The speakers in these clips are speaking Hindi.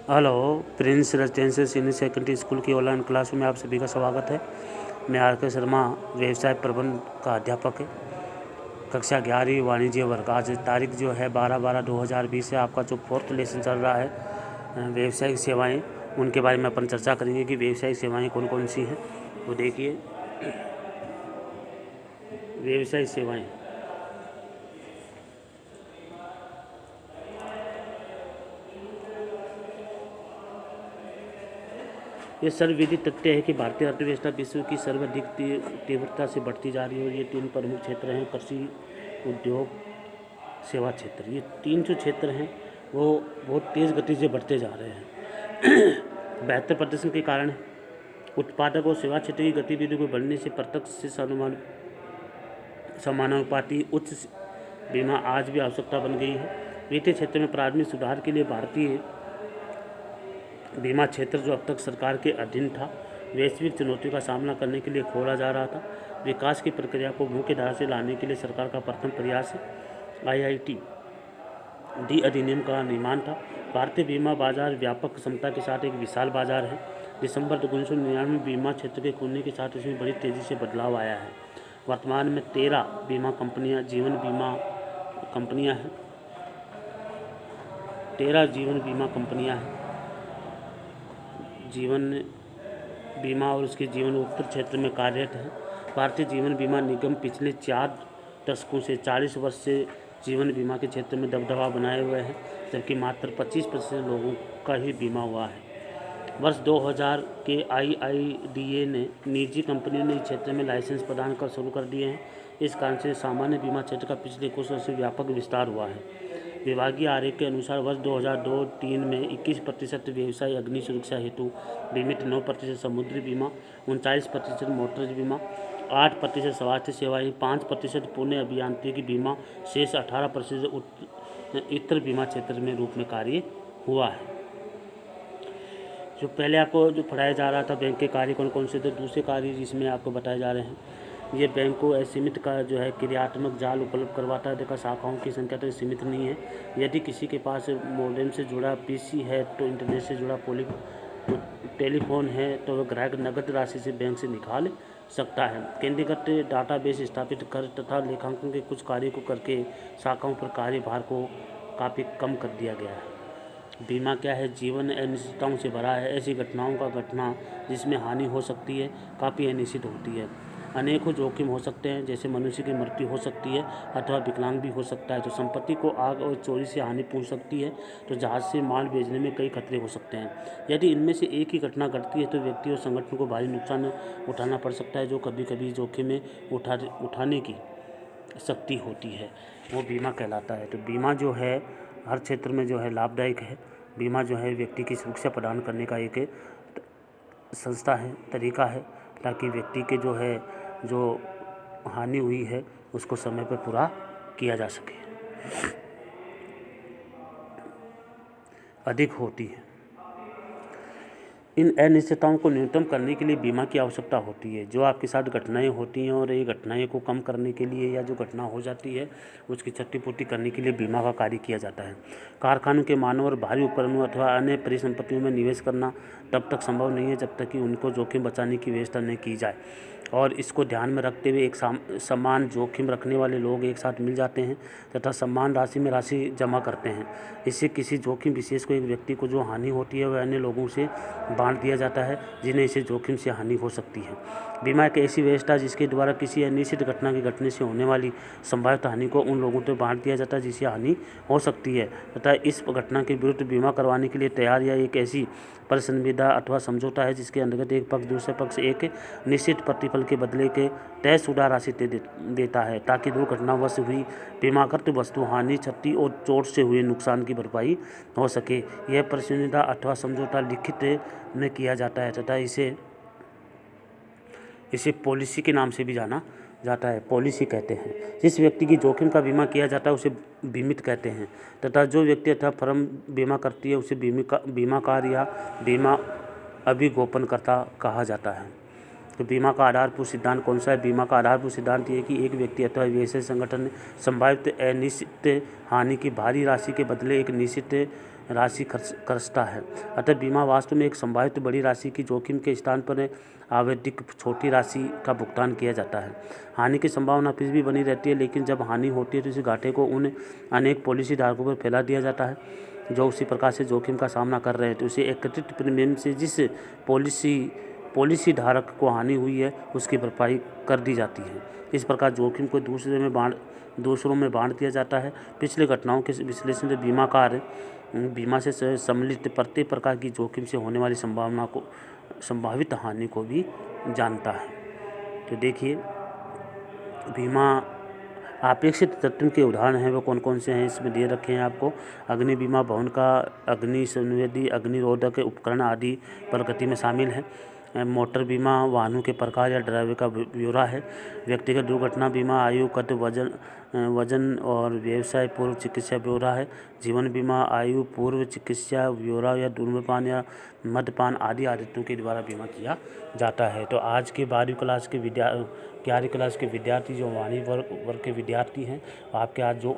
Hello, Prince residential senior secondary school की ऑनलाइन क्लास में आप सभी का स्वागत है। मैं आर.के. शर्मा व्यवसाय प्रबंध का अध्यापक है। कक्षा 11वीं वाणिज्य वर्ग। आज तारीख जो है 12/12/2020 है। आपका जो 4th लेसन चल रहा है व्यवसायिक सेवाएं, उनके बारे में अपन चर्चा करेंगे कि व्यवसायिक सेवाएं कौन कौन सी हैं। तो देखिए, व्यवसायिक सेवाएं ये सर्वविदित तथ्य है कि भारतीय अर्थव्यवस्था विश्व की सर्वाधिक तीव्रता से बढ़ती जा रही है और ये 3 प्रमुख क्षेत्र हैं: कृषि, उद्योग, सेवा क्षेत्र। ये 3 जो क्षेत्र हैं वो बहुत तेज़ गति से बढ़ते जा रहे हैं। बेहतर प्रदर्शन के कारण उत्पादक और सेवा क्षेत्र की गतिविधियों को बढ़ने से प्रत्यक्ष से समानुपाती उच्च बीमा आज भी आवश्यकता बन गई है। वित्तीय क्षेत्र में प्राथमिक सुधार के लिए भारतीय बीमा क्षेत्र, जो अब तक सरकार के अधीन था, वैश्विक चुनौतियों का सामना करने के लिए खोला जा रहा था। विकास की प्रक्रिया को मुख्य धारा से लाने के लिए सरकार का प्रथम प्रयास IITD अधिनियम का निर्माण था। भारतीय बीमा बाजार व्यापक क्षमता के साथ एक विशाल बाजार है। दिसंबर 1999 में बीमा क्षेत्र के खुलने के साथ इसमें बड़ी तेज़ी से बदलाव आया है। वर्तमान में 13 बीमा कंपनियां जीवन बीमा कंपनियां हैं 13 जीवन बीमा कंपनियां हैं। जीवन बीमा और उसके जीवन उत्तर क्षेत्र में कार्यरत है। भारतीय जीवन बीमा निगम पिछले 4 दशकों से 40 वर्ष से जीवन बीमा के क्षेत्र में दबदबा बनाए हुए हैं, जबकि मात्र 25% लोगों का ही बीमा हुआ है। वर्ष 2000 के IIDA ने निजी कंपनियों ने इस क्षेत्र में लाइसेंस प्रदान कर शुरू कर दिए हैं। इस कारण से सामान्य बीमा क्षेत्र का पिछले कुछ वर्षों से व्यापक विस्तार हुआ है। विभागीय आरेख के अनुसार वर्ष 2002-03 में 21% व्यवसाय अग्नि सुरक्षा हेतु बीमित, 9% समुद्री बीमा, 39% मोटर बीमा, 8% स्वास्थ्य सेवाएं, 5% पुण्य अभियांत्रिकी बीमा, शेष 18% इतर बीमा क्षेत्र में रूप में कार्य हुआ है। जो पहले आपको जो पढ़ाया जा रहा था बैंक के कार्य कौन कौन से थे, दूसरे कार्य जिसमें आपको बताए जा रहे हैं, ये बैंक को असीमित का जो है क्रियात्मक जाल उपलब्ध करवाता है। देखा, शाखाओं की संख्या तो सीमित नहीं है। यदि किसी के पास मॉडेम से जुड़ा PC है तो इंटरनेट से जुड़ा टेलीफोन है तो वह ग्राहक नगद राशि से बैंक से निकाल सकता है। केंद्रीकृत डाटाबेस स्थापित कर तथा लेखांकन के कुछ कार्य को करके शाखाओं पर कार्यभार को काफ़ी कम कर दिया गया है। बीमा क्या है? जीवन अनिश्चितताओं से भरा है। ऐसी घटनाओं का घटना जिसमें हानि हो सकती है काफ़ी अनिश्चित होती है। अनेकों जोखिम हो सकते हैं, जैसे मनुष्य की मृत्यु हो सकती है अथवा विकलांग भी हो सकता है। तो संपत्ति को आग और चोरी से हानि पहुंच सकती है। तो जहाज से माल भेजने में कई खतरे हो सकते हैं। यदि इनमें से एक ही घटना घटती है तो व्यक्ति और संगठन को भारी नुकसान उठाना पड़ सकता है, जो कभी कभी जोखिम में उठाने की शक्ति होती है, वो बीमा कहलाता है। तो बीमा जो है हर क्षेत्र में जो है लाभदायक है। बीमा जो है व्यक्ति की सुरक्षा प्रदान करने का एक संस्था है, तरीका है, ताकि व्यक्ति के जो हानि हुई है उसको समय पर पूरा किया जा सके। अधिक होती है। इन अनिश्चितताओं को न्यूनतम करने के लिए बीमा की आवश्यकता होती है। जो आपके साथ घटनाएं होती हैं और ये घटनाएं को कम करने के लिए या जो घटना हो जाती है उसकी क्षतिपूर्ति करने के लिए बीमा का कार्य किया जाता है। कारखानों के मानव और भारी उपकरणों अथवा अन्य परिसंपत्तियों में निवेश करना तब तक संभव नहीं है जब तक कि उनको जोखिम बचाने की व्यवस्था नहीं की जाए, और इसको ध्यान में रखते हुए एक समान जोखिम रखने वाले लोग एक साथ मिल जाते हैं तथा समान राशि में राशि जमा करते हैं। इससे किसी जोखिम विशेष को एक व्यक्ति को जो हानि होती है वह अन्य लोगों से बांट दिया जाता है जिन्हें इसे जोखिम से हानि हो सकती है। बीमा एक ऐसी व्यवस्था जिसके द्वारा किसी अनिश्चित घटना के घटने से होने वाली संभावित हानि को उन लोगों तक बांट दिया जाता है जिससे हानि हो सकती है, तथा इस घटना के विरुद्ध बीमा करवाने के लिए तैयार या एक ऐसी परिसंविदा अथवा समझौता है जिसके अंतर्गत एक पक्ष दूसरे पक्ष एक निश्चित प्रतिफल के बदले के तयशुदा राशि देता है, ताकि दुर्घटनावश हुई बीमाकृत वस्तु हानि, क्षति और चोट से हुए नुकसान की भरपाई हो सके। यह परिसंविदा अथवा समझौता लिखित में किया जाता है तथा इसे पॉलिसी के नाम से भी जाना जाता है। पॉलिसी कहते हैं जिस व्यक्ति की जोखिम का बीमा किया जाता है उसे बीमित कहते हैं, तथा जो व्यक्ति अथवा फर्म बीमा करती है उसे बीमाकार या बीमा अभिगोपनकर्ता कहा जाता है। तो बीमा का आधारभूत सिद्धांत कौन सा है? बीमा का आधारभूत सिद्धांत ये है कि एक व्यक्ति अथवा व्यवसाय संगठन संभावित अनिश्चित हानि की भारी राशि के बदले एक निश्चित राशि खर्चता है। अतः बीमा वास्तव में एक संभावित बड़ी राशि की जोखिम के स्थान पर आवधिक छोटी राशि का भुगतान किया जाता है। हानि की संभावना फिर भी बनी रहती है, लेकिन जब हानि होती है तो इस घाटे को उन अनेक पॉलिसी धारकों पर फैला दिया जाता है जो उसी प्रकार से जोखिम का सामना कर रहे हैं। तो इसे एकत्रित प्रीमियम से जिस पॉलिसी धारक को हानि हुई है उसकी भरपाई कर दी जाती है। इस प्रकार जोखिम को दूसरों में बांट दिया जाता है। पिछले घटनाओं के विश्लेषण से बीमा से सम्मिलित प्रत्येक प्रकार की जोखिम से होने वाली संभावित हानि को भी जानता है। तो देखिए, बीमा अपेक्षित तत्व के उदाहरण हैं वो कौन कौन से हैं इसमें दे रखे हैं आपको। अग्नि बीमा भवन का अग्नि संवेदी अग्निरोधक उपकरण आदि प्रगति में शामिल है। मोटर बीमा वाहनों के प्रकार या ड्राइवर का ब्यौरा है। व्यक्तिगत दुर्घटना बीमा आयु, कद, वजन और व्यवसाय पूर्व चिकित्सा ब्यौरा है। जीवन बीमा आयु, पूर्व चिकित्सा ब्यौरा या धूम्रपान या मद्यपान आदि आदतों के द्वारा बीमा किया जाता है। तो आज के 11वीं क्लास के विद्यार्थी जो वाणिज्य वर्ग के विद्यार्थी हैं, आपके आज जो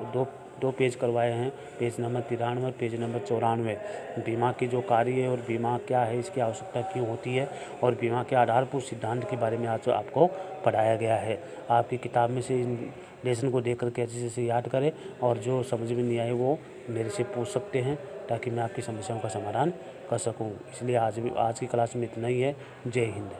दो पेज करवाए हैं, पेज नंबर 93 और पेज नंबर 94, बीमा की जो कार्य है और बीमा क्या है, इसकी आवश्यकता क्यों होती है और बीमा के आधारभूत सिद्धांत के बारे में आज आपको पढ़ाया गया है। आपकी किताब में से इन लेसन को देख करके अच्छे से याद करें और जो समझ में नहीं आए वो मेरे से पूछ सकते हैं ताकि मैं आपकी समस्याओं का समाधान कर सकूं। इसलिए आज की क्लास में इतना ही है। जय हिंद।